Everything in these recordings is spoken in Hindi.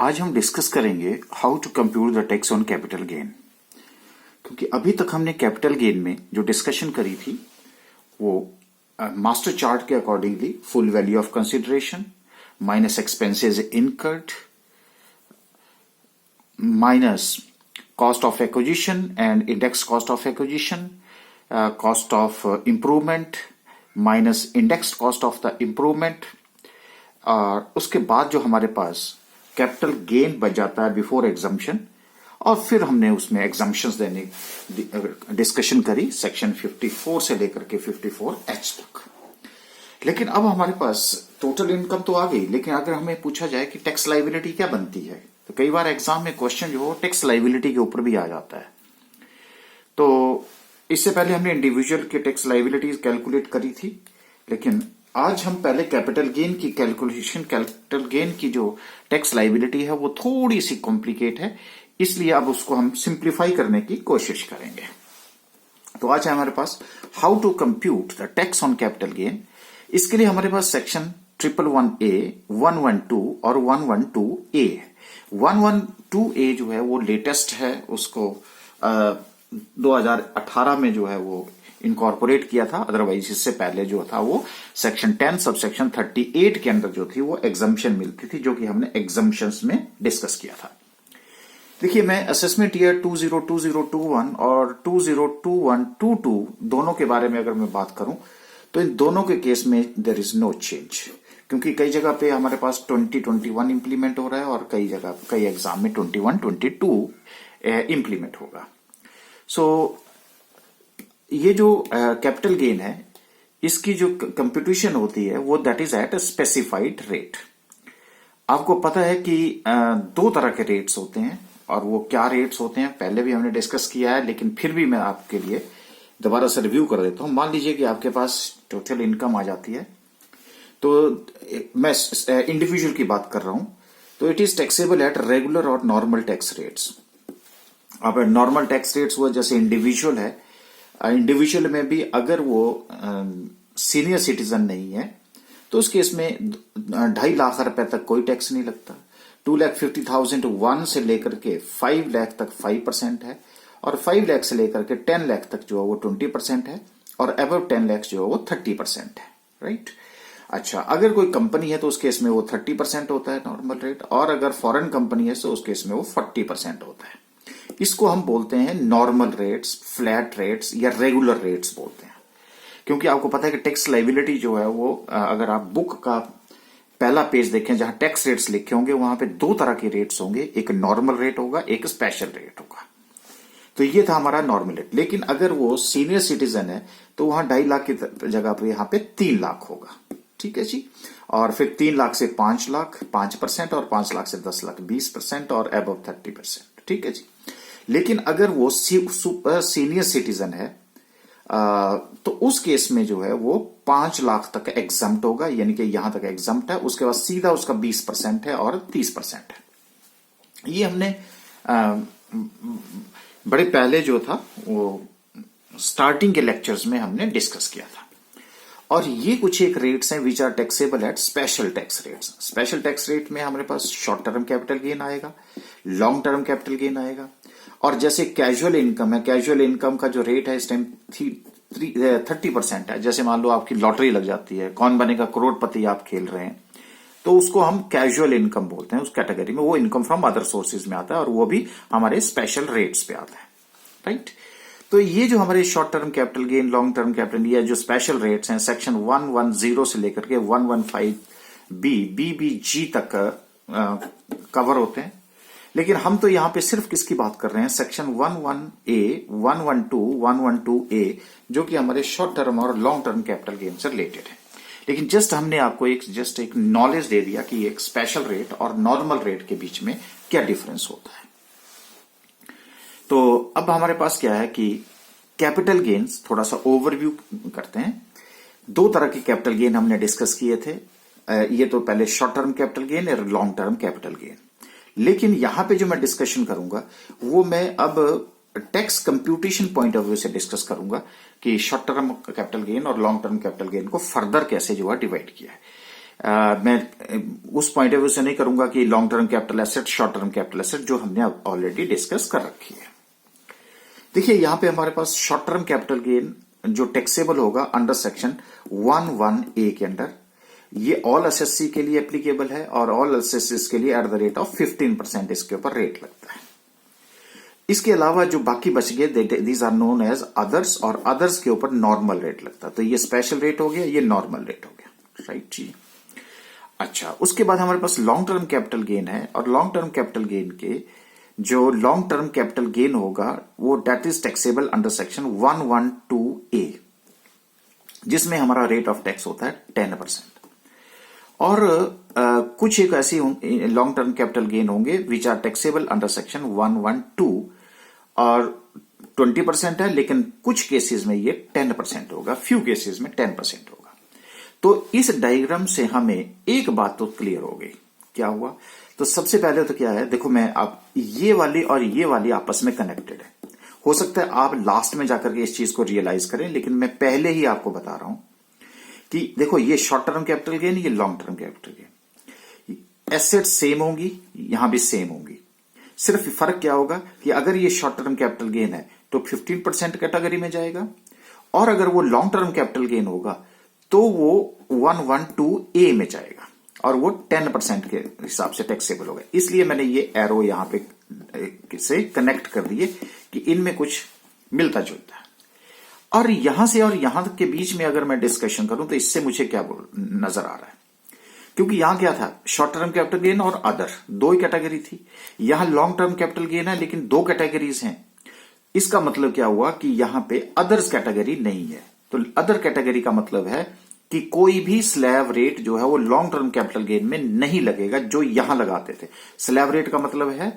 आज हम डिस्कस करेंगे how to compute the tax on capital gain. क्योंकि अभी तक हमने कैपिटल गेन में जो डिस्कशन करी थी वो मास्टर चार्ट के accordingly full value of consideration minus expenses incurred minus cost of acquisition and index cost of acquisition, cost of improvement minus index cost of the improvement, और उसके बाद जो हमारे पास कैपिटल गेन बच जाता है बिफोर एग्जम्पशन, और फिर हमने उसमें एग्जम्पशंस देने डिस्कशन करी सेक्शन 54 से लेकर के 54H तक। लेकिन अब हमारे पास टोटल इनकम तो आ गई, लेकिन अगर हमें पूछा जाए कि टैक्स लायबिलिटी क्या बनती है, तो कई बार एग्जाम में क्वेश्चन जो हो टैक्स लायबिलिटी के ऊपर भी आ जाता है। तो इससे पहले हमने इंडिविजुअल की टैक्स लायबिलिटीज कैलकुलेट करी थी, लेकिन आज हम पहले कैपिटल गेन की कैलकुलेशन, कैपिटल गेन की जो टैक्स लायबिलिटी है वो थोड़ी सी कॉम्प्लिकेट है, इसलिए अब उसको हम सिंप्लीफाई करने की कोशिश करेंगे। तो आज है हमारे पास how to compute the tax on capital gain. इसके लिए हमारे पास सेक्शन 111A, 112 और 112A है। 112A जो है वो लेटेस्ट है, उसको 2018 में जो है वो इनकॉर्पोरेट किया था, अदरवाइज इससे पहले जो था वो सेक्शन 10 सब सेक्शन 38 के अंदर जो थी वो एग्जम्पशन मिलती थी, जो कि हमने एग्जम्पशंस में डिस्कस किया था। देखिए, मैं असेसमेंट ईयर 202021 और 202122 दोनों के बारे में अगर मैं बात करूं तो इन दोनों के केस में देयर इज नो चेंज, क्योंकि कई जगह पे हमारे पास 2021 इंप्लीमेंट हो रहा है और कई जगह कई एग्जाम में 21-22 इंप्लीमेंट होगा। सो ये जो कैपिटल गेन है, इसकी जो कंप्यूटेशन होती है वो that is at a specified rate. आपको पता है कि दो तरह के रेट्स होते हैं, और वो क्या रेट्स होते हैं पहले भी हमने डिस्कस किया है, लेकिन फिर भी मैं आपके लिए दोबारा से रिव्यू कर देता हूं। मान लीजिए कि आपके पास टोटल इनकम आ जाती है, तो मैं इंडिविजुअल की बात कर रहा हूं, तो it is taxable at regular और नॉर्मल टैक्स रेट्स। अब नॉर्मल टैक्स रेट्स हुआ जैसे इंडिविजुअल है, इंडिविजुअल में भी अगर वो सीनियर सिटीजन नहीं है तो उस केस में 2.5 लाख रुपए तक कोई टैक्स नहीं लगता। 2,50,001 से लेकर के 5 लाख तक 5% है, और 5 लाख से लेकर के 10 लाख तक जो है वो 20% है, और अबव 10 लाख जो है वो 30% है। राइट। अच्छा, अगर कोई कंपनी है तो उस केस में वो 30% होता है नॉर्मल रेट, और अगर फॉरेन कंपनी है तो उस केस में वो 40% होता है। इसको हम बोलते हैं नॉर्मल रेट्स, फ्लैट रेट्स या रेगुलर रेट्स बोलते हैं। क्योंकि आपको पता है कि टैक्स लायबिलिटी जो है वो अगर आप बुक का पहला पेज देखें जहां टैक्स रेट्स लिखे होंगे, वहां पे दो तरह के रेट्स होंगे, एक नॉर्मल रेट होगा, एक स्पेशल रेट होगा। तो ये था हमारा नॉर्मल रेट। लेकिन अगर वो सीनियर सिटीजन है तो वहां 2.5 लाख की जगह पे यहां पे 3 लाख होगा। ठीक है जी। और फिर 3 लाख से 5 लाख 5%, और 5 लाख से 10 लाख 20%, और अबव 30%। ठीक है जी। लेकिन अगर वो सीनियर सिटीजन है तो उस केस में जो है वो 5 लाख तक एग्जम्प्ट होगा, यानी कि यहां तक एग्जम्प्ट है, उसके बाद सीधा उसका 20% है और 30% है। ये हमने बड़े पहले जो था वो स्टार्टिंग के लेक्चर्स में हमने डिस्कस किया था। और ये कुछ एक रेट्स हैं which are taxable at special tax rates. Special tax rate में हमारे पास शॉर्ट टर्म कैपिटल गेन आएगा, लॉन्ग टर्म कैपिटल गेन आएगा, और जैसे कैजुअल इनकम है, कैजुअल इनकम का जो रेट है इस टाइम 30% है। जैसे मान लो आपकी लॉटरी लग जाती है, कौन बनेगा करोड़पति आप खेल रहे हैं, तो उसको हम कैजुअल इनकम बोलते हैं। उस कैटेगरी में वो इनकम फ्रॉम अदर सोर्सेज में आता है, और वो भी हमारे स्पेशल रेट्स पे आता है। राइट। तो ये जो हमारे short term capital gain, long term capital, या जो स्पेशल रेट्स हैं सेक्शन 110 से लेकर के 115B तक कवर होते हैं। लेकिन हम तो यहां पे सिर्फ किसकी बात कर रहे हैं, सेक्शन 11A, 112, 112A, जो कि हमारे शॉर्ट टर्म और लॉन्ग टर्म कैपिटल गेन से रिलेटेड है। लेकिन जस्ट हमने आपको एक नॉलेज दे दिया कि एक स्पेशल रेट और नॉर्मल रेट के बीच में क्या डिफरेंस होता है। तो अब हमारे पास क्या है कि कैपिटल गेन्स, थोड़ा सा ओवरव्यू करते हैं। दो तरह के कैपिटल गेन हमने डिस्कस किए थे। ये तो पहले शॉर्ट टर्म कैपिटल गेन और लॉन्ग टर्म कैपिटल गेन। लेकिन यहां पे जो मैं डिस्कशन करूंगा वो मैं अब tax computation point of view से डिस्कस करूंगा कि शॉर्ट टर्म कैपिटल गेन और लॉन्ग टर्म कैपिटल गेन को फर्दर कैसे जो है डिवाइड किया है। मैं उस पॉइंट ऑफ व्यू से नहीं करूंगा कि long term capital asset, short term capital asset, जो हमने ऑलरेडी डिस्कस कर रखी है। देखिए यहां पे हमारे पास शॉर्ट टर्म कैपिटल गेन जो टैक्सेबल होगा अंडर सेक्शन 11A के अंडर, ये ऑल एसएससी के लिए एप्लीकेबल है और ऑल एसएससी के लिए एट द रेट ऑफ 15% इसके ऊपर रेट लगता है। इसके अलावा जो बाकी बच गए these are known as others, और अदर्स के ऊपर नॉर्मल रेट लगता है। तो ये स्पेशल रेट हो गया, ये नॉर्मल रेट हो गया, राइट जी। अच्छा, उसके बाद हमारे पास लॉन्ग टर्म कैपिटल गेन है, और लॉन्ग टर्म कैपिटल गेन के जो लॉन्ग टर्म कैपिटल गेन होगा वो that is taxable under section 112A, जिसमें हमारा रेट ऑफ टैक्स होता है 10%। और कुछ एक ऐसी लॉन्ग टर्म कैपिटल गेन होंगे which are taxable under section 112 और 20% है, लेकिन कुछ केसेस में ये 10% होगा, फ्यू केसेस में 10% होगा। तो इस डायग्राम से हमें एक बात तो क्लियर हो गई, क्या हुआ? तो सबसे पहले तो क्या है, देखो मैं आप ये वाली और ये वाली आपस में कनेक्टेड है। हो सकता है आप लास्ट में जाकर के इस चीज को रियलाइज करें, लेकिन मैं पहले ही आपको बता रहा हूं कि देखो ये शॉर्ट टर्म कैपिटल गेन, ये long term capital gain, asset same होंगी, यहां भी सेम होंगी। सिर्फ फर्क क्या होगा कि अगर ये शॉर्ट टर्म कैपिटल गेन है तो 15% कैटेगरी में जाएगा, और अगर वो लॉन्ग टर्म कैपिटल गेन होगा तो वो 112A में जाएगा, और वो 10% के हिसाब से टैक्सेबल होगा। इसलिए मैंने ये एरो यहां पे से कनेक्ट कर दिए कि इनमें कुछ मिलता जुलता है। और यहां से और यहां तक के बीच में अगर मैं डिस्कशन करूं तो इससे मुझे क्या नजर आ रहा है, क्योंकि यहां क्या था, शॉर्ट टर्म कैपिटल गेन और अदर दो ही कैटेगरी थी। यहां लॉन्ग टर्म कैपिटल गेन है लेकिन दो कैटेगरीज हैं। इसका मतलब क्या हुआ कि यहां पे अदर्स कैटेगरी नहीं है। तो अदर कैटेगरी का मतलब है कि कोई भी स्लैब रेट जो है वो लॉन्ग टर्म कैपिटल गेन में नहीं लगेगा जो यहां लगाते थे। स्लैब रेट का मतलब है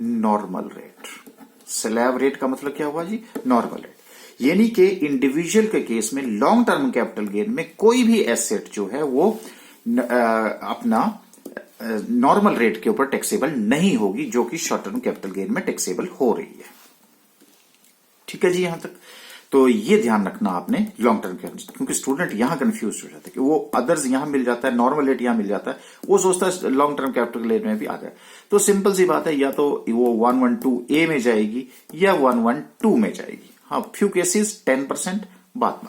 नॉर्मल रेट। स्लैब रेट का मतलब क्या हुआ जी, नॉर्मल रेट। यानी कि इंडिविजुअल के केस में लॉन्ग टर्म कैपिटल गेन में कोई भी एसेट जो है वो अपना नॉर्मल रेट के ऊपर टैक्सेबल नहीं होगी, जो कि शॉर्ट टर्म कैपिटल गेन में टैक्सेबल हो रही है। ठीक है जी, यहां तक तो ये ध्यान रखना आपने लॉन्ग टर्म कैपिटल, क्योंकि स्टूडेंट यहां कंफ्यूज हो जाता है कि वो अदर्स यहां मिल जाता है, नॉर्मल रेट यहां मिल जाता है, वो सोचता है लॉन्ग टर्म कैपिटल गेन में भी आ जाए। तो सिंपल सी बात है, या तो वो 112A में जाएगी या 112 में जाएगी। हाँ, फ्यू केसेस 10%, बात।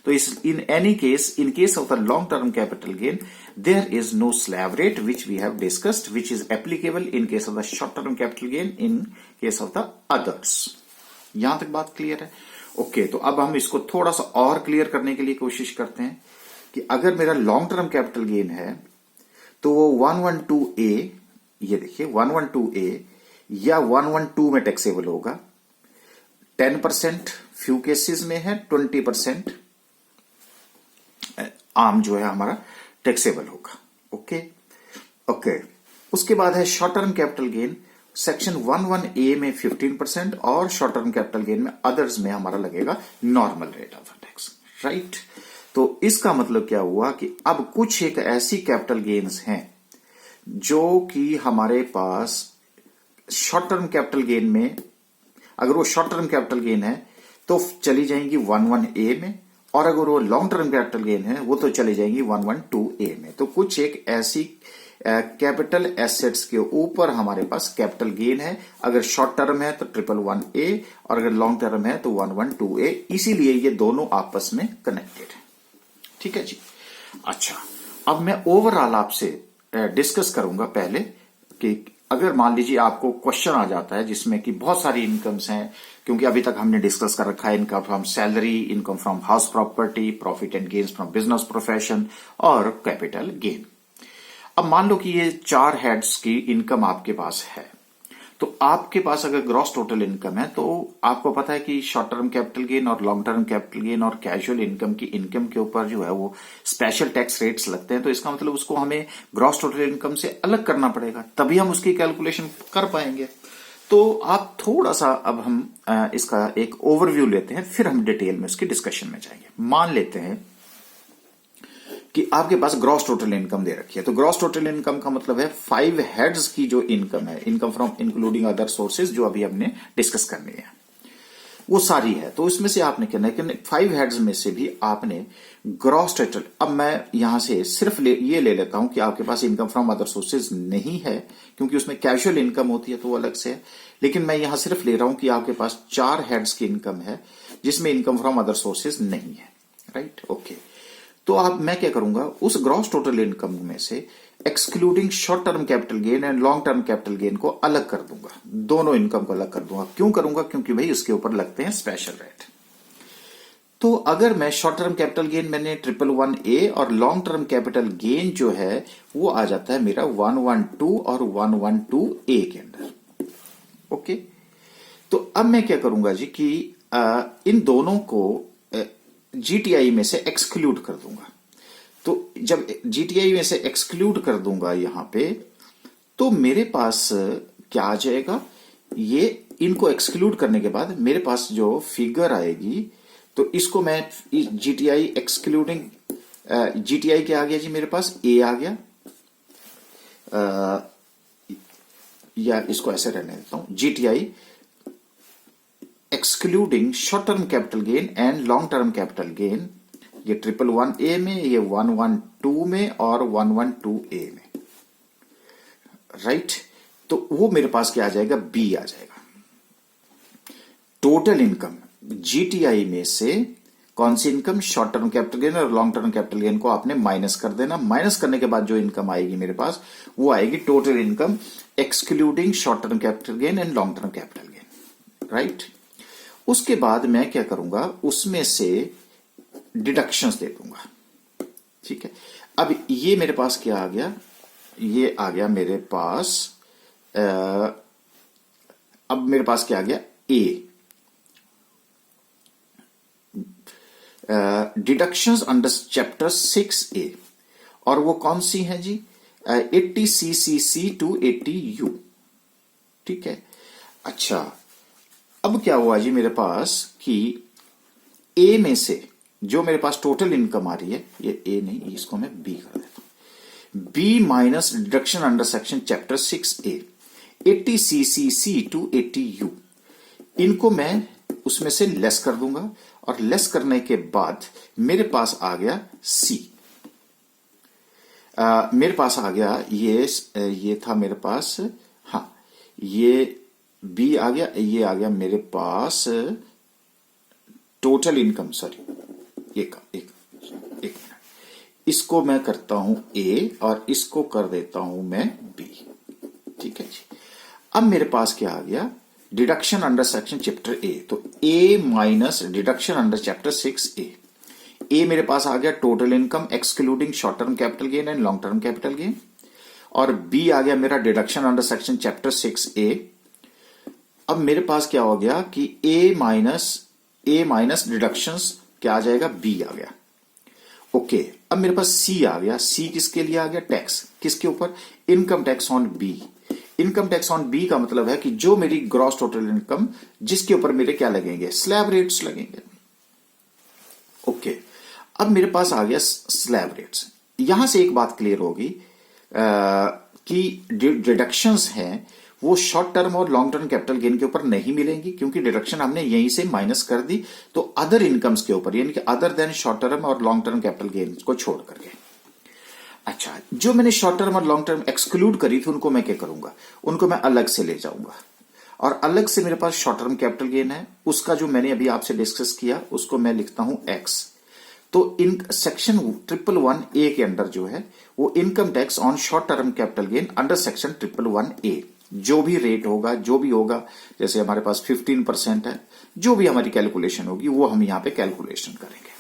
तो इस in any case, in case of the long term capital gain, there is no slab rate which we have discussed which is applicable in case of the short term capital gain, in case of the others. यहां तक बात क्लियर है? ओके, तो अब हम इसको थोड़ा सा और क्लियर करने के लिए कोशिश करते हैं कि अगर मेरा लॉन्ग टर्म कैपिटल गेन है तो वो 112A, ये देखिए 112A या 112 में टैक्सेबल होगा। 10% फ्यू केसेस में है, 20% आम जो है हमारा टैक्सेबल होगा। ओके ओके, उसके बाद है short term capital gain, section 11A में 15% और शॉर्ट टर्म कैपिटल गेन में अदर्स में हमारा लगेगा normal rate of tax, right. तो इसका मतलब क्या हुआ कि अब कुछ एक ऐसी कैपिटल गेन्स हैं जो कि हमारे पास शॉर्ट टर्म कैपिटल गेन में, अगर वो शॉर्ट टर्म कैपिटल गेन है तो चली जाएंगी 11A में, और अगर वो लॉन्ग टर्म कैपिटल गेन है वो तो चली जाएंगी 112A में। तो कुछ एक ऐसी कैपिटल एसेट्स के ऊपर हमारे पास कैपिटल गेन है। अगर शॉर्ट टर्म है तो 111A, और अगर लॉन्ग टर्म है तो 112A। इसीलिए ये दोनों आपस में कनेक्टेड है। ठीक है जी। अच्छा, अब मैं ओवरऑल आपसे डिस्कस करूंगा पहले कि अगर मान लीजिए आपको क्वेश्चन आ जाता है जिसमें कि बहुत सारी इनकम्स हैं, क्योंकि अभी तक हमने डिस्कस कर रखा है income from salary, income from house property, profit and gains from business profession और कैपिटल गेन। अब मान लो कि ये 4 हेड्स की इनकम आपके पास है, तो आपके पास अगर ग्रॉस टोटल इनकम है तो आपको पता है कि शॉर्ट टर्म कैपिटल गेन और लॉन्ग टर्म कैपिटल गेन और कैजुअल इनकम की इनकम के ऊपर जो है वो स्पेशल टैक्स रेट्स लगते हैं। तो इसका मतलब उसको हमें ग्रॉस टोटल इनकम से अलग करना पड़ेगा, तभी हम उसकी कैलकुलेशन कर पाएंगे। तो आप थोड़ा सा अब हम इसका एक ओवरव्यू लेते हैं, फिर हम डिटेल में उसकी डिस्कशन में जाएंगे। मान लेते हैं कि आपके पास ग्रॉस टोटल इनकम दे रखी है। तो ग्रॉस टोटल इनकम का मतलब है 5 हेड्स की जो इनकम है, income from including other sources, जो अभी हमने डिस्कस करनी है। वो सारी है। तो इसमें से आपने कहना है कि 5 हेड्स में से भी आपने ग्रॉस टोटल, अब मैं यहां से सिर्फ ये ले लेता हूं कि आपके पास इनकम फ्रॉम अदर सोर्सेज नहीं है, क्योंकि उसमें कैजुअल इनकम होती है तो वो अलग से है। लेकिन मैं यहां सिर्फ ले रहा हूं कि आपके पास 4 हेड्स की इनकम है जिसमें इनकम फ्रॉम अदर सोर्सेज नहीं है, राइट। ओके, तो अब मैं क्या करूंगा, उस ग्रॉस टोटल इनकम में से excluding short term capital gain and long term capital gain को अलग कर दूंगा, दोनों इनकम को अलग कर दूंगा। क्यों करूंगा? क्योंकि भाई उसके ऊपर लगते हैं स्पेशल रेट। तो अगर मैं शॉर्ट टर्म कैपिटल गेन मैंने 111A और लॉन्ग टर्म कैपिटल गेन जो है वो आ जाता है मेरा 112 और 112A के अंदर। ओके, तो अब मैं क्या करूंगा जी कि इन दोनों को जीटीआई में से एक्सक्लूड कर दूंगा। तो जब जीटीआई में से एक्सक्लूड कर दूंगा यहां पे, तो मेरे पास क्या आ जाएगा, ये इनको एक्सक्लूड करने के बाद मेरे पास जो फिगर आएगी, तो इसको मैं जीटीआई एक्सक्लूडिंग जीटीआई क्या आ गया जी, मेरे पास ए आ गया, या इसको ऐसे रहने देता हूं, GTI excluding short term capital gain and long term capital gain, ये 111A में, ये 112 में और 112A में, राइट। तो वो मेरे पास क्या आ जाएगा, बी आ जाएगा। टोटल इनकम जीटीआई में से कौन सी income, short term capital gain और लॉन्ग टर्म कैपिटल गेन को आपने माइनस कर देना। माइनस करने के बाद जो इनकम आएगी मेरे पास वो आएगी total income excluding short term capital gain and long term capital gain, right. उसके बाद मैं क्या करूंगा, उसमें से डिडक्शंस दे दूंगा, ठीक है। अब ये मेरे पास क्या आ गया, ये आ गया मेरे पास, अब मेरे पास क्या आ गया, ए डिडक्शंस अंडर चैप्टर 6A, और वो कौन सी है जी, 80CCC to 80U, ठीक है। अच्छा, अब क्या हुआ जी मेरे पास कि ए में से जो मेरे पास टोटल इनकम आ रही है, ये ए नहीं, इसको मैं बी कर देता हूं, B minus deduction under section chapter 6A 80CCC to 80U, इनको मैं उसमें से लेस कर दूंगा, और लेस करने के बाद मेरे पास आ गया सी, मेरे पास आ गया ये था मेरे पास, हाँ ये बी आ गया, ये आ गया मेरे पास टोटल इनकम, सॉरी एक मिनट, इसको मैं करता हूं ए और इसको कर देता हूं मैं बी, ठीक है जी। अब मेरे पास क्या आ गया, deduction under section chapter A, तो A minus deduction under chapter 6A, A मेरे पास आ गया total income excluding short term capital gain and long term capital gain, और बी आ गया मेरा deduction under section chapter 6A। अब मेरे पास क्या हो गया कि ए माइनस डिडक्शंस क्या आ जाएगा, बी आ गया। ओके, अब मेरे पास सी आ गया, सी किसके लिए आ गया, टैक्स, किसके ऊपर, income tax on B. Income tax on B का मतलब है कि जो मेरी ग्रॉस टोटल इनकम जिसके ऊपर मेरे क्या लगेंगे, स्लैब रेट्स लगेंगे। ओके, अब मेरे पास आ गया स्लैब रेट्स। यहां से एक बात क्लियर होगी कि डिडक्शंस हैं वो शॉर्ट टर्म और लॉन्ग टर्म कैपिटल गेन के ऊपर नहीं मिलेंगी, क्योंकि डिडक्शन हमने यहीं से माइनस कर दी, तो अदर इनकम्स के ऊपर, यानी कि अदर देन शॉर्ट टर्म और लॉन्ग टर्म कैपिटल गेन को छोड़ करके। अच्छा, जो मैंने शॉर्ट टर्म और लॉन्ग टर्म एक्सक्लूड करी थी उनको मैं क्या करूंगा, उनको मैं अलग से ले जाऊंगा, और अलग से मेरे पास शॉर्ट टर्म कैपिटल गेन है, उसका जो मैंने अभी आपसे डिस्कस किया उसको मैं लिखता हूं एक्स। तो इन सेक्शन 111A के अंदर जो है वो income tax on short term capital gain under section 111A, जो भी रेट होगा, जो भी होगा, जैसे हमारे पास 15% है, जो भी हमारी कैलकुलेशन होगी वो हम यहां पे कैलकुलेशन करेंगे।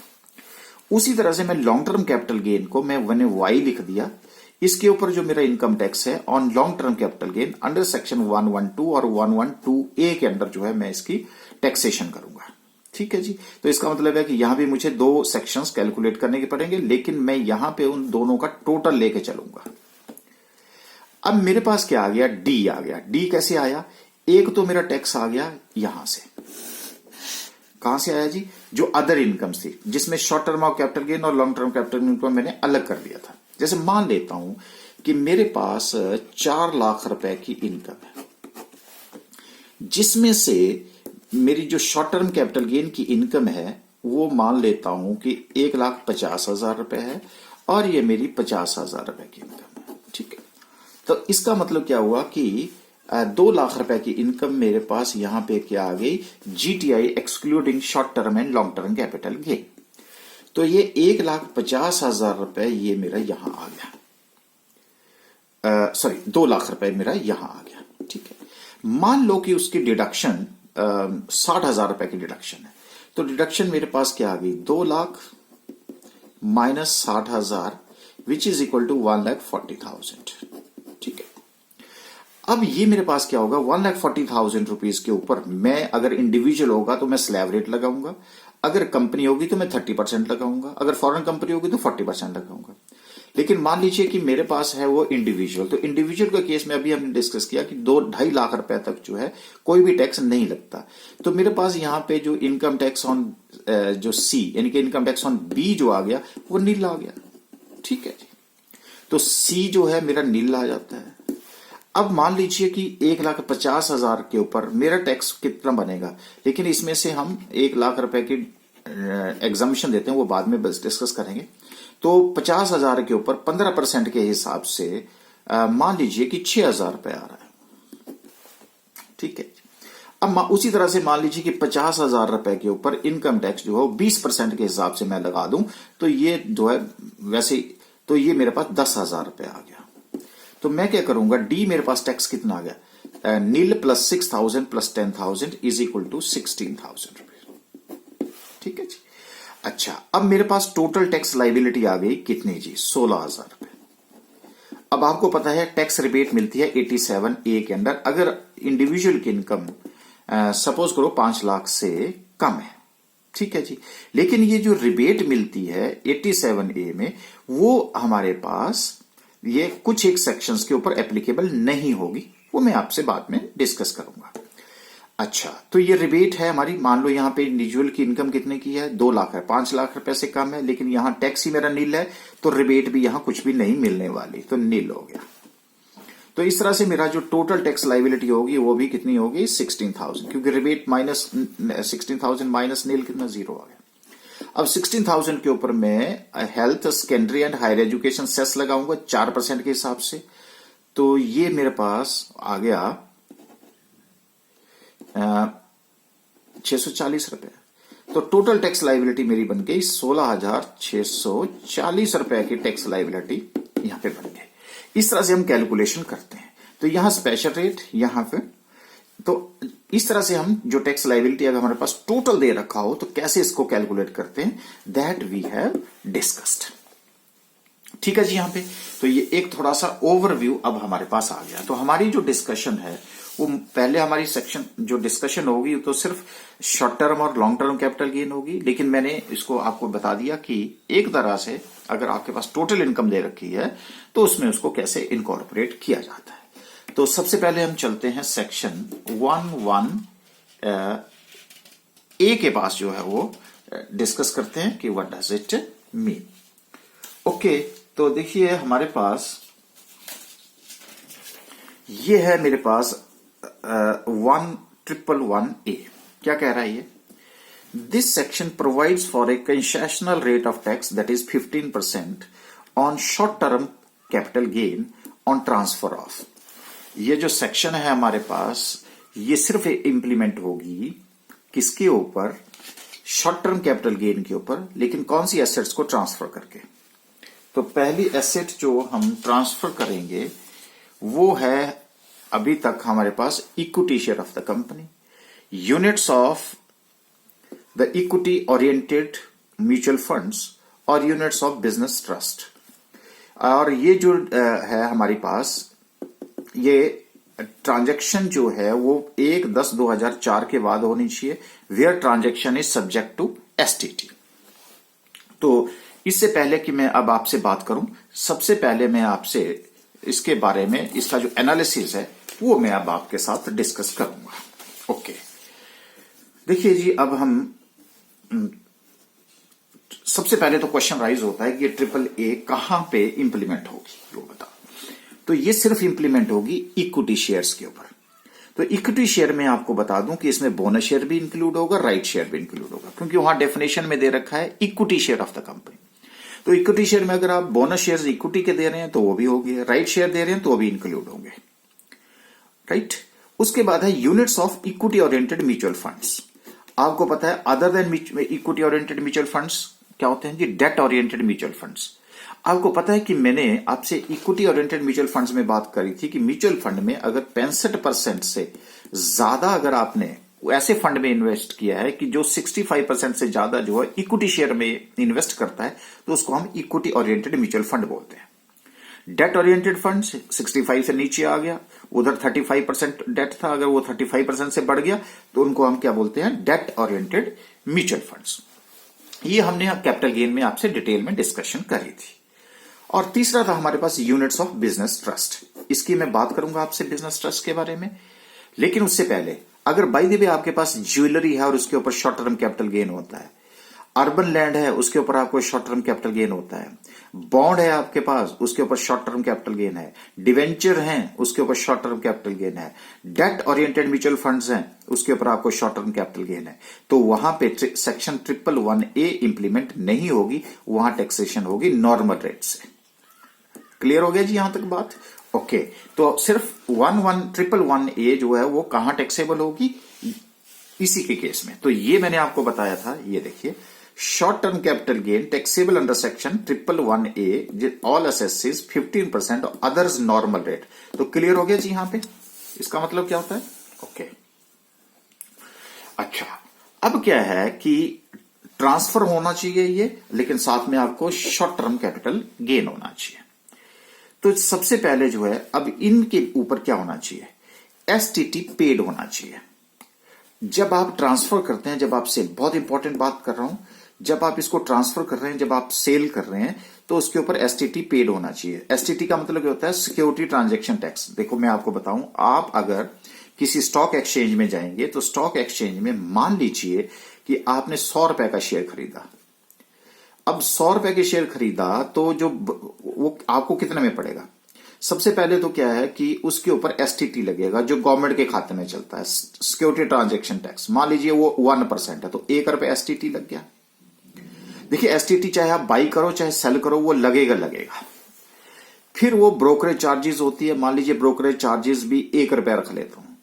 उसी तरह से मैं लॉन्ग टर्म कैपिटल गेन को मैंने वाई लिख दिया, इसके ऊपर जो मेरा इनकम टैक्स है on long term capital gain under section 112 और 112A के अंदर जो है मैं इसकी टैक्सेशन करूंगा, ठीक है जी। तो इसका मतलब है कि यहां भी मुझे 2 सेक्शंस कैलकुलेट करने के पड़ेंगे, लेकिन मैं यहां पे उन दोनों का टोटल लेके चलूंगा। अब मेरे पास क्या आ गया, डी आ गया। डी कैसे आया, एक तो मेरा टैक्स आ गया यहां से, कहां से आया जी, जो अदर इनकम्स थी जिसमें short term of capital gain और लॉन्ग टर्म कैपिटल गेन को मैंने अलग कर दिया था। जैसे मान लेता हूं कि मेरे पास 4 लाख रुपए की इनकम है, जिसमें से मेरी जो शॉर्ट टर्म कैपिटल गेन की इनकम है वो मान लेता हूं कि 1,50,000 रुपए है और ये मेरी 50,000 रुपए की इनकम है। ठीक है, तो इसका मतलब क्या हुआ कि 2 लाख रुपए की इनकम मेरे पास यहां पे क्या आ गई, GTI excluding short term and long term capital gain. तो ये 1,50,000 रुपए ये मेरा यहां आ गया, सॉरी 2 लाख रुपए मेरा यहां आ गया। ठीक है, मान लो कि उसकी डिडक्शन 60,000 रुपए की डिडक्शन है, तो डिडक्शन मेरे पास क्या आ गई, 2 lakh minus 60,000 which is equal to 1,40,000। ठीक है, अब ये मेरे पास क्या होगा, 1,40,000 रुपीज के ऊपर मैं अगर इंडिविजुअल होगा तो मैं स्लैब रेट लगाऊंगा, अगर कंपनी होगी तो मैं 30% लगाऊंगा, अगर फॉरेन कंपनी होगी तो 40% लगाऊंगा। लेकिन मान लीजिए कि मेरे पास है वो इंडिविजुअल, तो इंडिविजुअल का केस में अभी हमने डिस्कस किया कि 2-2.5 लाख रुपए तक जो है कोई भी टैक्स नहीं लगता। तो मेरे पास यहां पे जो इनकम टैक्स ऑन जो सी यानी कि इनकम टैक्स ऑन बी जो आ गया वो नील आ गया। ठीक है जी, तो सी जो है मेरा नील आ जाता है। अब मान लीजिए कि 1,50,000 के ऊपर मेरा टैक्स कितना बनेगा, लेकिन इसमें से हम 1 लाख रुपए की एग्जामिशन देते हैं, वो बाद में बस डिस्कस करेंगे। तो 50,000 के ऊपर 15% के हिसाब से मान लीजिए कि 6,000 रुपए आ रहा है। ठीक है, अब उसी तरह से मान लीजिए कि 50,000 रुपए के ऊपर इनकम टैक्स जो है 20% के हिसाब से मैं लगा दूं, तो ये जो है वैसे तो ये मेरे पास 10,000 रुपए आ गया। तो मैं क्या करूंगा, डी मेरे पास टैक्स कितना आ गया, nil plus 6,000 plus 10,000 is equal to 16,000 rupees. ठीक है जी, अच्छा अब मेरे पास टोटल टैक्स लाइबिलिटी आ गई कितनी जी, 16,000 रुपए। अब आपको पता है टैक्स रिबेट मिलती है 87A के अंदर अगर इंडिविजुअल की इनकम सपोज करो 5 लाख से कम है। ठीक है जी, लेकिन ये जो रिबेट मिलती है 87A में वो हमारे पास ये कुछ एक सेक्शंस के ऊपर एप्लीकेबल नहीं होगी, वो मैं आपसे बाद में डिस्कस करूंगा। अच्छा, तो ये रिबेट है हमारी, मान लो यहां पे इंडिविजुअल की इनकम कितने की है, 2 लाख है, 5 लाख रुपए से कम है, लेकिन यहां टैक्स ही मेरा नील है, तो रिबेट भी यहां कुछ भी नहीं मिलने वाली, तो नील हो गया। तो इस तरह से मेरा जो टोटल टैक्स लाइबिलिटी होगी वो भी कितनी होगी, 16,000, क्योंकि रिबेट माइनस 16,000 माइनस नील कितना, 0 आ गया। अब 16,000 के ऊपर मैं health, secondary and higher education cess लगाऊंगा 4% के हिसाब से, तो ये मेरे पास आ गया 640 रुपए। तो टोटल टैक्स लाइबिलिटी मेरी बन गई 16,640 रुपए की टैक्स लाइबिलिटी यहां पे बन गई। इस तरह से हम कैलकुलेशन करते हैं, तो यहां स्पेशल रेट यहां पे, तो इस तरह से हम जो टैक्स लाइबिलिटी अगर हमारे पास टोटल दे रखा हो तो कैसे इसको कैलकुलेट करते हैं, दैट वी हैव डिस्कस्ड। ठीक है जी, यहां पे तो ये एक थोड़ा सा ओवरव्यू अब हमारे पास आ गया। तो हमारी जो डिस्कशन है वो पहले हमारी सेक्शन जो डिस्कशन होगी तो सिर्फ शॉर्ट टर्म और लॉन्ग टर्म कैपिटल गेन होगी, लेकिन मैंने इसको आपको बता दिया कि एक तरह से अगर आपके पास टोटल इनकम दे रखी है तो उसमें उसको कैसे इनकॉर्पोरेट किया जाता है। तो सबसे पहले हम चलते हैं सेक्शन 11A के पास जो है वो डिस्कस करते हैं कि what does it mean. Okay, तो देखिए हमारे पास ये है मेरे पास 1111A। क्या कह रहा है ये, this section provides for a concessional rate of tax that is 15% on short term capital gain on transfer of. ये जो सेक्शन है हमारे पास ये सिर्फ इंप्लीमेंट होगी किसके ऊपर, शॉर्ट टर्म कैपिटल गेन के ऊपर, लेकिन कौन सी एसेट्स को ट्रांसफर करके। तो पहली एसेट जो हम ट्रांसफर करेंगे वो है अभी तक हमारे पास equity share of the company, units of the equity oriented mutual funds और यूनिट्स ऑफ बिजनेस ट्रस्ट। और ये जो है हमारे पास ये ट्रांजैक्शन जो है वो 1/10/2004 के बाद होनी चाहिए, where transaction is subject to STT. तो इससे पहले कि मैं अब आपसे बात करूं, सबसे पहले मैं आपसे इसके बारे में इसका जो एनालिसिस है वो मैं अब आपके साथ डिस्कस करूंगा। ओके, देखिए जी, अब हम सबसे पहले तो क्वेश्चन राइज होता है कि ये AAA कहां पे इंप्लीमेंट होगी, वो बताओ। तो ये सिर्फ इंप्लीमेंट होगी इक्विटी शेयर्स के ऊपर। तो इक्विटी शेयर में आपको बता दूं कि इसमें बोनस शेयर भी इंक्लूड होगा, राइट शेयर भी इंक्लूड होगा, क्योंकि वहां डेफिनेशन में दे रखा है equity share of the company. तो इक्विटी शेयर में अगर आप बोनस शेयर इक्विटी के दे रहे हैं तो वो भी होंगे, राइट शेयर दे रहे हैं तो वो भी इंक्लूड होंगे, राइट। उसके बाद है units of equity oriented mutual funds. आपको पता है other than equity oriented mutual funds क्या होते हैं जी? Debt oriented mutual funds. आपको पता है कि मैंने आपसे इक्विटी ओरिएंटेड म्यूचुअल फंड्स में बात करी थी कि म्यूचुअल फंड में अगर 65% से ज्यादा अगर आपने ऐसे फंड में इन्वेस्ट किया है कि जो 65% से ज्यादा जो है इक्विटी शेयर में इन्वेस्ट करता है, तो उसको हम इक्विटी ओरिएंटेड म्यूचुअल फंड बोलते हैं। डेट ओरिएंटेड फंड 65 से नीचे आ गया, उधर 35% डेट था, अगर वो 35% से बढ़ गया तो उनको हम क्या बोलते हैं? Date oriented mutual funds. ये हमने कैपिटल गेन में आपसे डिटेल में डिस्कशन करी थी। और तीसरा था हमारे पास यूनिट्स ऑफ बिजनेस ट्रस्ट। इसकी मैं बात करूंगा आपसे बिजनेस ट्रस्ट के बारे में, लेकिन उससे पहले अगर बाय द वे आपके पास ज्वेलरी है और उसके ऊपर शॉर्ट टर्म कैपिटल गेन होता है, अर्बन लैंड है उसके ऊपर आपको शॉर्ट टर्म कैपिटल गेन होता है, बॉन्ड है आपके पास उसके ऊपर शॉर्ट टर्म कैपिटल गेन है, डिवेंचर है उसके ऊपर शॉर्ट टर्म कैपिटल गेन है, डेट ओरिएंटेड म्यूचुअल फंड्स हैं उसके ऊपर आपको शॉर्ट टर्म कैपिटल गेन है, तो वहां पे सेक्शन 111A इंप्लीमेंट नहीं होगी, वहां टैक्सेशन होगी नॉर्मल रेट से। क्लियर हो गया जी यहां तक बात? ओके, तो सिर्फ 111A जो है वो कहां टैक्सेबल होगी? इसी के केस में। तो ये मैंने आपको बताया था, ये देखिए, short term capital gain taxable under section 111A all assesses 15% और अदर्स नॉर्मल रेट। तो क्लियर हो गया जी यहां पे? इसका मतलब क्या होता है? ओके, अच्छा, अब क्या है कि ट्रांसफर होना चाहिए ये, लेकिन साथ में आपको शॉर्ट टर्म कैपिटल गेन होना चाहिए। तो सबसे पहले जो है अब इनके ऊपर क्या होना चाहिए? एसटीटी पेड होना चाहिए। जब आप ट्रांसफर करते हैं, जब आप सेल, बहुत इंपॉर्टेंट बात कर रहा हूं, जब आप इसको ट्रांसफर कर रहे हैं, जब आप सेल कर रहे हैं, तो उसके ऊपर एसटीटी पेड होना चाहिए। एसटीटी का मतलब क्या होता है? Security transaction tax. देखो मैं आपको बताऊं, आप अगर किसी स्टॉक एक्सचेंज में जाएंगे तो स्टॉक एक्सचेंज में मान लीजिए कि आपने 100 रुपए का शेयर खरीदा। अब 100 रुपए के शेयर खरीदा तो जो वो आपको कितने में पड़ेगा? सबसे पहले तो क्या है कि उसके ऊपर एसटीटी लगेगा जो गवर्नमेंट के खाते में चलता है, सिक्योरिटी ट्रांजैक्शन टैक्स। मान लीजिए वो 1% है, तो 1 रुपए एसटीटी लग गया। देखिए एसटीटी चाहे आप बाई करो चाहे सेल करो, वो लगेगा। फिर वो ब्रोकरेज चार्जेस होती है, मान लीजिए ब्रोकरेज चार्जेस भी 1 रुपया रख लेता हूं,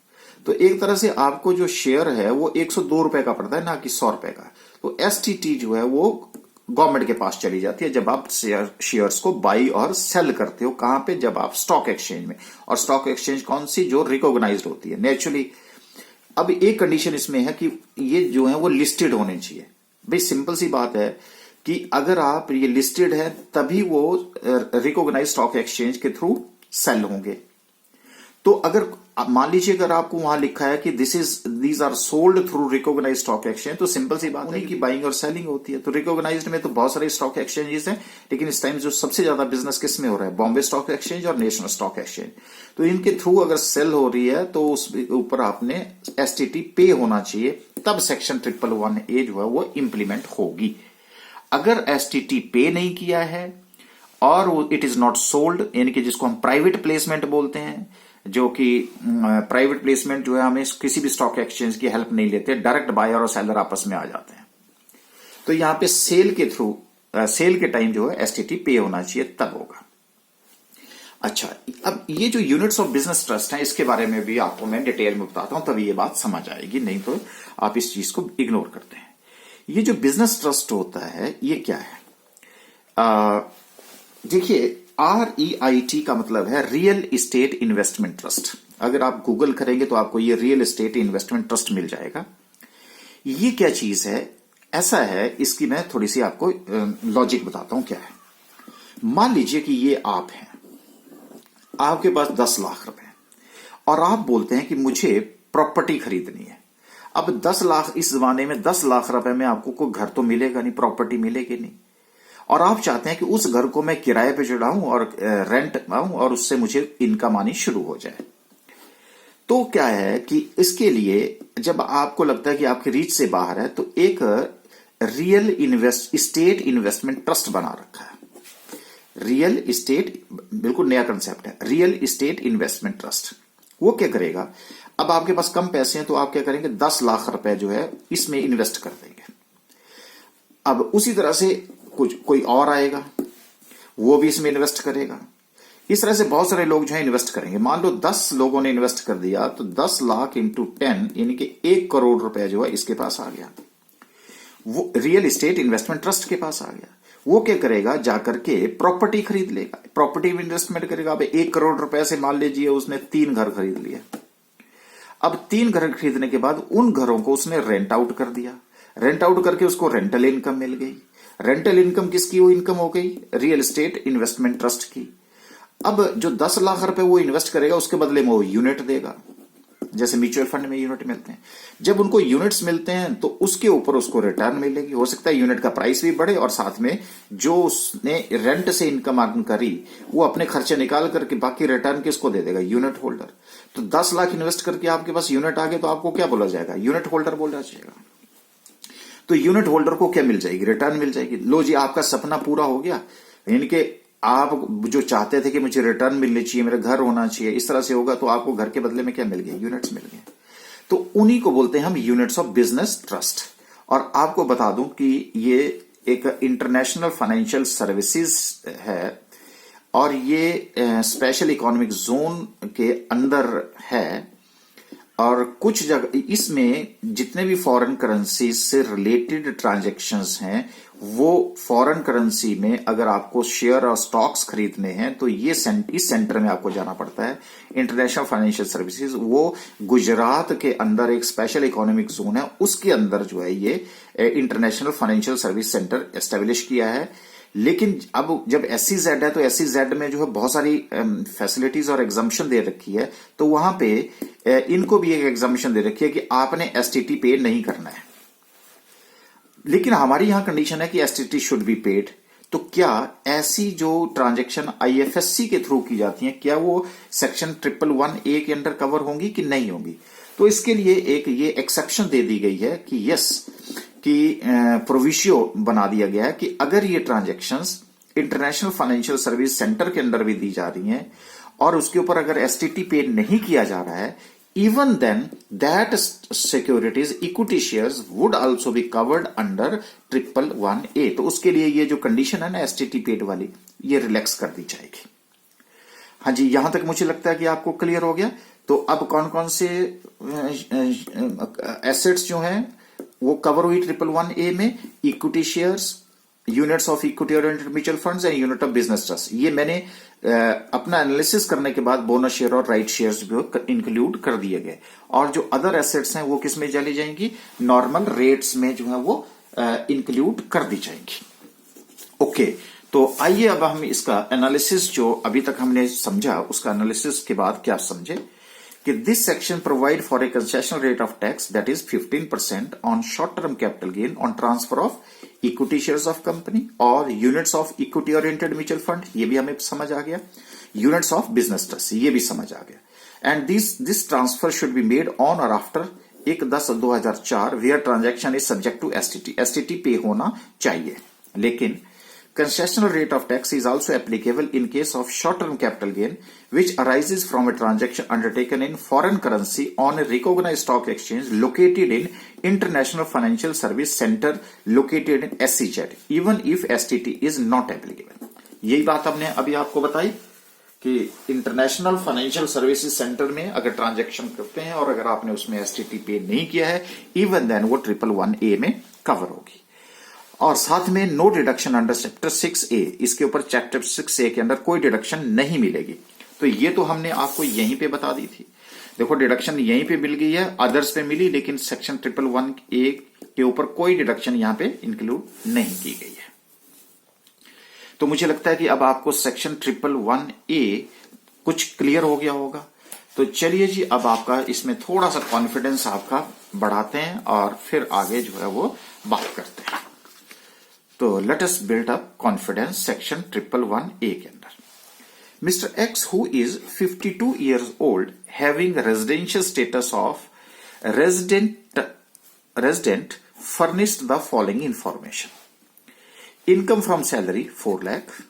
तो एक तरह से आपको जो शेयर है वो 102 रुपए का पड़ता है, ना कि 100 रुपए का। तो एसटीटी जो है वो गवर्नमेंट के पास चली जाती है जब आप शेयर्स को बाई और सेल करते हो। कहां पे? जब आप स्टॉक एक्सचेंज में। और स्टॉक एक्सचेंज कौन सी? जो रिकॉग्नाइज्ड होती है नेचुरली। अब एक कंडीशन इसमें है कि ये जो है वो लिस्टेड होने चाहिए। भाई सिंपल सी बात है कि अगर आप ये लिस्टेड है तभी वो रिकॉग्नाइज स्टॉक एक्सचेंज के थ्रू सेल होंगे। तो अगर मान लीजिए अगर आपको वहां लिखा है कि these are sold through recognise stock exchange, तो सिंपल सी बात नहीं कि बाइंग और सेलिंग होती है। तो रिकॉग्नाइज्ड में तो बहुत सारे स्टॉक एक्सचेंजेस हैं, लेकिन इस टाइम जो सबसे ज्यादा बिजनेस किस में हो रहा है? बॉम्बे स्टॉक एक्सचेंज और नेशनल स्टॉक एक्सचेंज। तो इनके थ्रू अगर सेल हो रही है तो उस ऊपर आपने एसटीटी पे होना चाहिए, तब सेक्शन 111A जो है वो इंप्लीमेंट होगी। अगर एसटीटी पे नहीं किया है और इट इज नॉट सोल्ड, यानी कि जिसको हम प्राइवेट प्लेसमेंट बोलते हैं, जो कि प्राइवेट प्लेसमेंट जो है हमें किसी भी स्टॉक एक्सचेंज की हेल्प नहीं लेते, डायरेक्ट बायर और सेलर आपस में आ जाते हैं। तो यहां पे सेल के थ्रू सेल के टाइम जो है एसटीटी पे होना चाहिए, तब होगा। अच्छा, अब ये जो यूनिट्स ऑफ बिजनेस ट्रस्ट है इसके बारे में भी आपको मैं डिटेल में बताता हूं, तभी ये बात समझ आएगी, नहीं तो आप इस चीज को इग्नोर करते हैं। ये जो बिजनेस ट्रस्ट होता है ये क्या है? देखिए REIT का मतलब है रियल इस्टेट इन्वेस्टमेंट ट्रस्ट। अगर आप गूगल करेंगे तो आपको ये रियल इस्टेट इन्वेस्टमेंट ट्रस्ट मिल जाएगा। ये क्या चीज है? ऐसा है, इसकी मैं थोड़ी सी आपको लॉजिक बताता हूं क्या है। मान लीजिए कि ये आप हैं, आपके पास 10 लाख रुपए और आप बोलते हैं कि मुझे प्रॉपर्टी खरीदनी है। अब 10 लाख, इस जमाने में 10 लाख रुपए में आपको कोई घर तो मिलेगा नहीं, प्रॉपर्टी मिलेगी नहीं, और आप चाहते हैं कि उस घर को मैं किराए पे चढ़ाऊं और रेंट आऊं और उससे मुझे इनकम आनी शुरू हो जाए। तो क्या है कि इसके लिए जब आपको लगता है कि आपकी रीच से बाहर है, तो एक रियल इस्टेट इन्वेस्टमेंट ट्रस्ट बना रखा है। रियल इस्टेट बिल्कुल नया कंसेप्ट है, रियल इस्टेट इन्वेस्टमेंट ट्रस्ट। वो क्या करेगा? अब आपके पास कम पैसे हैं तो आप क्या करेंगे, 10 लाख रुपए जो है इसमें इन्वेस्ट कर देंगे। अब उसी तरह से कोई और आएगा, वो भी इसमें इन्वेस्ट करेगा। इस तरह से बहुत सारे लोग जो है इन्वेस्ट करेंगे। मान लो 10 लोगों ने इन्वेस्ट कर दिया तो 10 लाख इंटू 10 यानी कि 1 करोड़ रुपए जो है इसके पास आ गया। वो रियल एस्टेट इन्वेस्टमेंट ट्रस्ट के पास आ गया। वो क्या करेगा, जाकर के प्रॉपर्टी खरीद लेगा, प्रॉपर्टी में इन्वेस्टमेंट करेगा। अब 1 करोड़ रुपए से मान लीजिए उसने 3 घर खरीद लिए। अब 3 घर खरीदने के बाद उन घरों को उसने रेंट आउट कर दिया। रेंट आउट करके उसको रेंटल इनकम मिल गई। रेंटल इनकम किसकी वो इनकम हो गई, रियल एस्टेट इन्वेस्टमेंट ट्रस्ट की। अब जो 10 लाख रुपए वो इन्वेस्ट करेगा उसके बदले में वो यूनिट देगा, जैसे म्यूचुअल फंड में यूनिट मिलते हैं। जब उनको यूनिट्स मिलते हैं तो उसके ऊपर उसको रिटर्न मिलेगी। हो सकता है यूनिट का प्राइस भी बढ़े और साथ में जो उसने रेंट से इनकम अर्न करी वो अपने खर्चे निकाल करके बाकी रिटर्न किसको दे देगा, यूनिट होल्डर। तो 10 लाख इन्वेस्ट करके आपके पास यूनिट आ गए तो आपको क्या बोला जाएगा, यूनिट होल्डर बोला जाएगा। तो यूनिट होल्डर को क्या मिल जाएगी, रिटर्न मिल जाएगी। लो जी, आपका सपना पूरा हो गया। यानी कि आप जो चाहते थे कि मुझे रिटर्न मिलनी चाहिए, मेरा घर होना चाहिए, इस तरह से होगा तो आपको घर के बदले में क्या मिल गया, यूनिट्स मिल गए। तो उन्हीं को बोलते हैं हम यूनिट्स ऑफ बिजनेस ट्रस्ट। और आपको बता दूं कि ये एक इंटरनेशनल फाइनेंशियल सर्विसेज है और ये स्पेशल इकोनॉमिक जोन के अंदर है। और कुछ जगह इसमें जितने भी फॉरेन करेंसी से रिलेटेड ट्रांजैक्शंस हैं वो फॉरेन करेंसी में अगर आपको शेयर और स्टॉक्स खरीदने हैं तो ये इस सेंटर में आपको जाना पड़ता है, इंटरनेशनल फाइनेंशियल सर्विसेज। वो गुजरात के अंदर एक स्पेशल इकोनॉमिक जोन है, उसके अंदर जो है ये international financial service centre establish किया है। लेकिन अब जब SEZ है तो SEZ में जो है बहुत सारी फैसिलिटीज और एग्जाम्पशन दे रखी है, तो वहां पे इनको भी एक एग्जाम्पशन दे रखी है कि आपने STT पे नहीं करना है। लेकिन हमारी यहां कंडीशन है कि STT शुड बी पेड। तो क्या ऐसी जो ट्रांजैक्शन IFSC के थ्रू की जाती हैं क्या वो सेक्शन 111A के अंडर कवर होंगी कि नहीं होंगी? तो इसके लिए एक ये एक्सेप्शन दे दी गई है कि यस, कि प्रोविशियो बना दिया गया है कि अगर ये transactions international financial service centre के अंदर भी दी जा रही हैं और उसके ऊपर अगर STT पे नहीं किया जा रहा है, even then that securities equity shares would also be covered under 111A। तो उसके लिए ये जो कंडीशन है ना STT पेड वाली, ये रिलैक्स कर दी जाएगी। हाँ जी, यहां तक मुझे लगता है कि आपको क्लियर हो गया। तो अब कौन कौन से एसेट्स जो हैं वो कवर हुई 111A में, equity shares, units of equity oriented mutual funds and unit of business trust. ये मैंने अपना एनालिसिस करने के बाद बोनस शेयर और राइट शेयर्स भी इंक्लूड कर दिए गए। और जो अदर एसेट्स हैं वो किस में चली जाएंगी, नॉर्मल रेट्स में जो है वो इंक्लूड कर दी जाएंगी। ओके, तो आइए अब हम इसका एनालिसिस जो अभी तक हमने समझा उसका एनालिसिस के बाद क्या समझे कि this section provide for a concessional rate of tax that is 15% on short term capital gain on transfer of equity shares of company और units of equity oriented mutual fund, ये भी हमें समझ आ गया। यूनिट्स ऑफ बिजनेस ट्रस्ट, ये भी समझ आ गया। And this transfer should be made on or after 1/10/2004 where transaction is subject to STT पे होना चाहिए। लेकिन concessional rate of tax is also applicable in case of short-term capital gain which arises from a transaction undertaken in foreign currency on a recognized stock exchange located in International Financial Service Center located in SEZ even if STT is not applicable। यही बात हमने अभी आपको बताई कि इंटरनेशनल फाइनेंशियल सर्विसेज सेंटर में अगर ट्रांजैक्शन करते हैं और अगर आपने उसमें STT पे नहीं किया है, इवन देन वो 111A में कवर होगी। और साथ में no deduction under chapter 6A, इसके ऊपर चैप्टर 6A के अंदर कोई डिडक्शन नहीं मिलेगी। तो ये तो हमने आपको यहीं पे बता दी थी। देखो डिडक्शन यहीं पे मिल गई है, अदर्स पे मिली, लेकिन सेक्शन 111A के ऊपर कोई डिडक्शन यहां पे इंक्लूड नहीं की गई है। तो मुझे लगता है कि अब आपको सेक्शन 111A कुछ क्लियर हो गया होगा। तो चलिए जी, अब आपका इसमें थोड़ा सा कॉन्फिडेंस आपका बढ़ाते हैं और फिर आगे जो है वो बात करते हैं। तो लेट अस build up confidence section 111A के अंदर। Mr. X, who is 52 years old, having residential status of resident, furnished the following information: income from salary 4 lakh,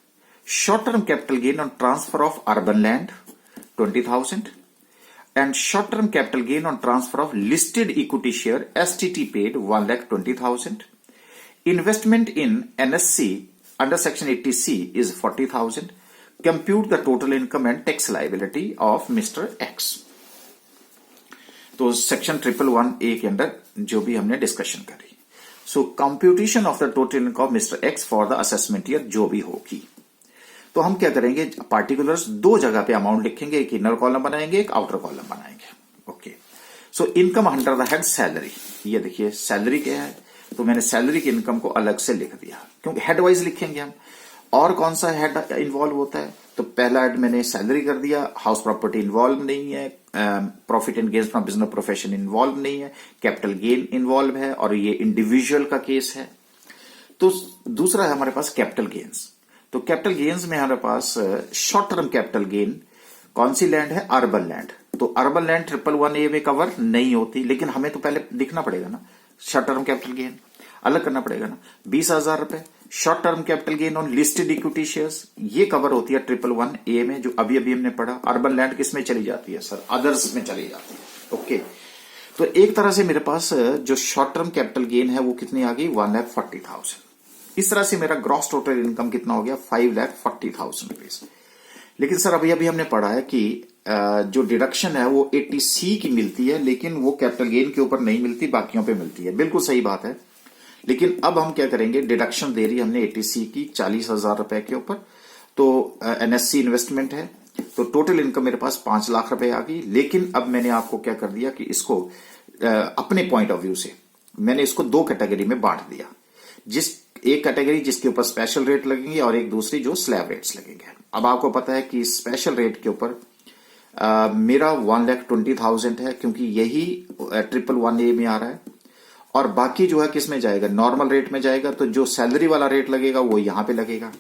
short-term capital gain on transfer of urban land 20,000, and short term capital gain on transfer of listed equity share STT paid 1,20,000. Investment in NSC under section 80C is 40,000. Compute the total income and tax liability of Mr. X. तो सेक्शन 111A के अंदर जो भी हमने डिस्कशन करी, so computation of the total income of mister X for the assessment year जो भी होगी, तो हम क्या करेंगे, पार्टिकुलर्स दो जगह पे अमाउंट लिखेंगे, एक इनर कॉलम बनाएंगे, एक आउटर कॉलम बनाएंगे. Okay, so income under the head salary, ये देखिए सैलरी क्या है, तो मैंने सैलरी की इनकम को अलग से लिख दिया क्योंकि हेड वाइज लिखेंगे हम. और कौन सा हेड इन्वॉल्व होता है, तो पहला हेड मैंने सैलरी कर दिया, हाउस प्रॉपर्टी इन्वॉल्व नहीं है, profit and gains from business profession involve नहीं है, कैपिटल गेन इन्वॉल्व है और ये इंडिविजुअल का केस है. तो दूसरा है हमारे पास कैपिटल गेन्स. तो कैपिटल गेन्स में हमारे पास शॉर्ट टर्म कैपिटल गेन कौन सी लैंड है, अर्बन लैंड. तो अर्बन लैंड 111A में कवर नहीं होती, लेकिन हमें तो पहले दिखना पड़ेगा ना, शॉर्ट टर्म कैपिटल गेन अलग करना पड़ेगा ना. 20,000 रुपए short term capital gain on listed equity shares, ये कवर होती है 111A में, जो अभी हमने पढ़ा. अर्बन लैंड किस में चली जाती है सर, अदर्स में चली जाती है. ओके, तो एक तरह से मेरे पास जो शॉर्ट टर्म कैपिटल गेन है वो कितनी आ गई, 1,40,000. इस तरह से मेरा ग्रॉस टोटल इनकम कितना हो गया, 5,40,000 रुपीज. लेकिन सर अभी हमने पढ़ा है कि जो डिडक्शन है वो 80C की मिलती है, लेकिन वो कैपिटल गेन के ऊपर नहीं मिलती, बाकियों पे मिलती है. बिल्कुल सही बात है, लेकिन अब हम क्या करेंगे, डिडक्शन दे रही है हमने 80C की 40,000 रुपए के ऊपर. तो NSC इन्वेस्टमेंट है, तो टोटल इनकम मेरे पास 5 लाख रुपए आ गई. लेकिन अब मैंने आपको क्या कर दिया कि इसको अपने पॉइंट ऑफ व्यू से मैंने इसको दो कैटेगरी में बांट दिया. एक कैटेगरी जिसके ऊपर स्पेशल रेट लगेंगे और एक दूसरी जो स्लैब रेट्स लगेंगे. अब आपको पता है कि स्पेशल रेट के ऊपर मेरा 1,20,000 है, क्योंकि यही 111A में आ रहा है, और बाकी जो है किस में जाएगा, नॉर्मल रेट में जाएगा. तो जो सैलरी वाला रेट लगेगा वो यहां पे लगेगा,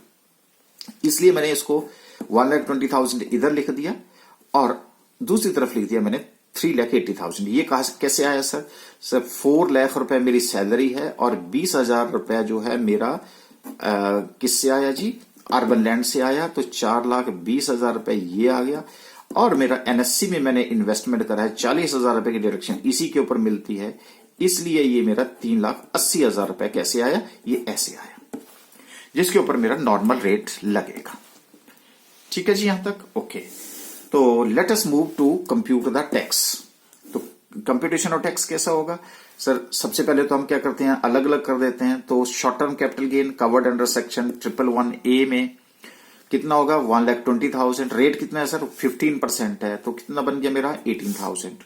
इसलिए मैंने इसको 1,20,000 इधर लिख दिया और दूसरी तरफ लिख दिया मैंने 3,80,000. ये कैसे आया सर, 4 लाख रुपए मेरी सैलरी है और 20,000 रुपए जो है मेरा किससे आया जी, अर्बन लैंड से आया. तो 4,20,000 रुपए ये आ गया. और मेरा NSC में मैंने इन्वेस्टमेंट करा है, 40,000 रुपए की डिडक्शन इसी के ऊपर मिलती है, इसलिए ये मेरा 3,80,000 रुपए कैसे आया, ये ऐसे आया, जिसके ऊपर मेरा नॉर्मल रेट लगेगा. ठीक है जी यहां तक. ओके, तो let us move to compute the tax. तो कंप्यूटेशन ऑफ टैक्स कैसा होगा सर, सबसे पहले तो हम क्या करते हैं, अलग अलग कर देते हैं. तो short term capital gain covered under section 111A में कितना होगा, 1,20,000. रेट कितना है सर, 15% है, तो कितना बन गया मेरा 18,000.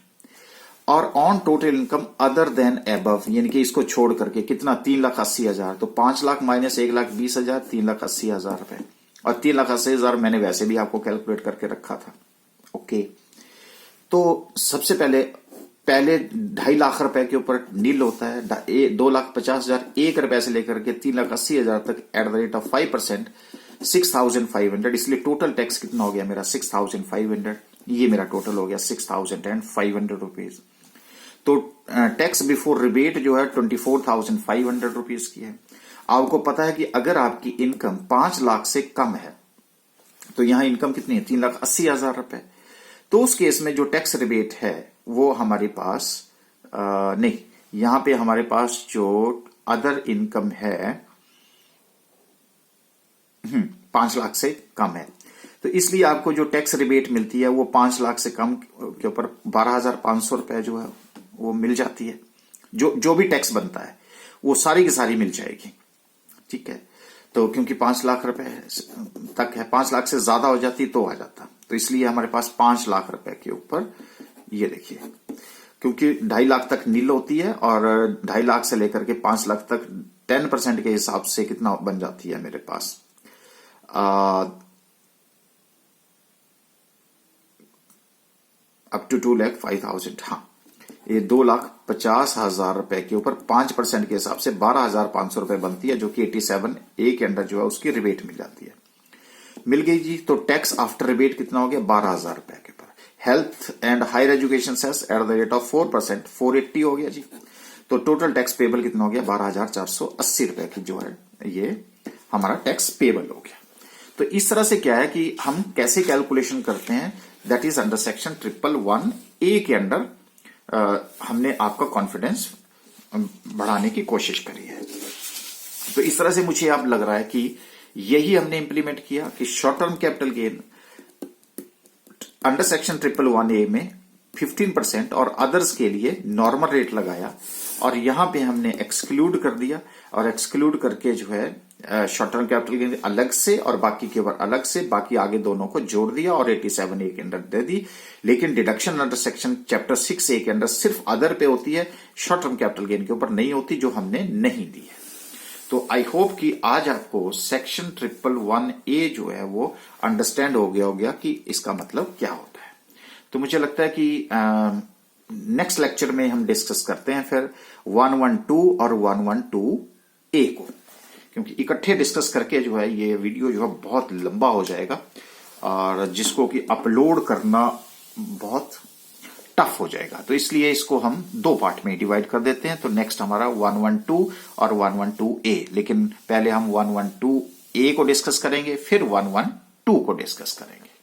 और on total income other than above, यानी कि इसको छोड़ करके कितना, 3,80,000. तो 5 लाख माइनस 1,20,000, 3,80,000 रुपए. और 3,80,000 मैंने वैसे भी आपको कैलकुलेट करके रखा था. ओके, तो सबसे पहले 2.5 लाख रुपए के ऊपर नील होता है, 2,50,000 1 रुपए से लेकर के 3,80,000 तक एट द रेट ऑफ 5%, 6,500. इसलिए टोटल टैक्स कितना हो गया मेरा, 6,500. ये मेरा टोटल हो गया 6,500 रुपीज. तो टैक्स बिफोर रिबेट जो है 24,500 रुपीज की है. आपको पता है कि अगर आपकी इनकम 5 लाख से कम है, तो यहां इनकम कितनी है, 3,80,000 रुपए. तो उस केस में जो टैक्स रिबेट है वो हमारे पास नहीं, यहां पे हमारे पास जो अदर इनकम है 5 लाख से कम है, तो इसलिए आपको जो टैक्स रिबेट मिलती है वो 5 लाख से कम के ऊपर 12,500 रुपए जो है वो मिल जाती है. जो भी टैक्स बनता है वो सारी की सारी मिल जाएगी. ठीक है, तो क्योंकि 5 लाख रुपए तक है, 5 लाख से ज्यादा हो जाती तो आ जाता. तो इसलिए हमारे पास 5 लाख रुपए के ऊपर ये देखिए, क्योंकि 2.5 लाख तक नील होती है और 2.5 लाख से लेकर के 5 लाख तक 10% के हिसाब से कितना बन जाती है मेरे पास, अप टू 2,05,000. हाँ, ये 2,50,000 रुपए के ऊपर 5% के हिसाब से 12,500 रुपए बनती है, जो कि 87A के अंडर जो है उसकी रिबेट मिल जाती है. मिल गई जी. तो टैक्स आफ्टर रिबेट कितना हो गया, 12,000 रुपए के ऊपर. Health and higher education cess at the rate of 4%, 480 हो गया जी. तो टोटल टैक्स पेबल कितना हो गया, 12,480 रुपए की जो है ये हमारा टैक्स पेबल हो गया. तो इस तरह से क्या है कि हम कैसे कैलकुलेशन करते हैं, that is under section 111A के अंडर हमने आपका कॉन्फिडेंस बढ़ाने की कोशिश करी है। तो इस तरह से मुझे अब लग रहा है कि यही हमने इंप्लीमेंट किया कि short term capital gain under section 111A में 15% और अदर्स के लिए नॉर्मल रेट लगाया, और यहां पे हमने एक्सक्लूड कर दिया, और एक्सक्लूड करके जो है शॉर्ट टर्म कैपिटल गेन अलग से और बाकी के ऊपर अलग से, बाकी आगे दोनों को जोड़ दिया और 87A के अंदर दे दी। लेकिन deduction under section chapter 6A के अंदर सिर्फ अदर पे होती है, शॉर्ट टर्म कैपिटल गेन के ऊपर नहीं होती, जो हमने नहीं दी है। तो आई होप कि आज आपको सेक्शन 111A जो है वो अंडरस्टैंड हो गया कि इसका मतलब क्या होता है। तो मुझे लगता है कि नेक्स्ट लेक्चर में हम डिस्कस करते हैं फिर 112 और 112A को, क्योंकि इकट्ठे डिस्कस करके जो है ये वीडियो जो है बहुत लंबा हो जाएगा, और जिसको कि अपलोड करना बहुत टफ हो जाएगा। तो इसलिए इसको हम 2 पार्ट में डिवाइड कर देते हैं। तो नेक्स्ट हमारा 112 और 112A, लेकिन पहले हम 112A को डिस्कस करेंगे, फिर 112 को डिस्कस करेंगे।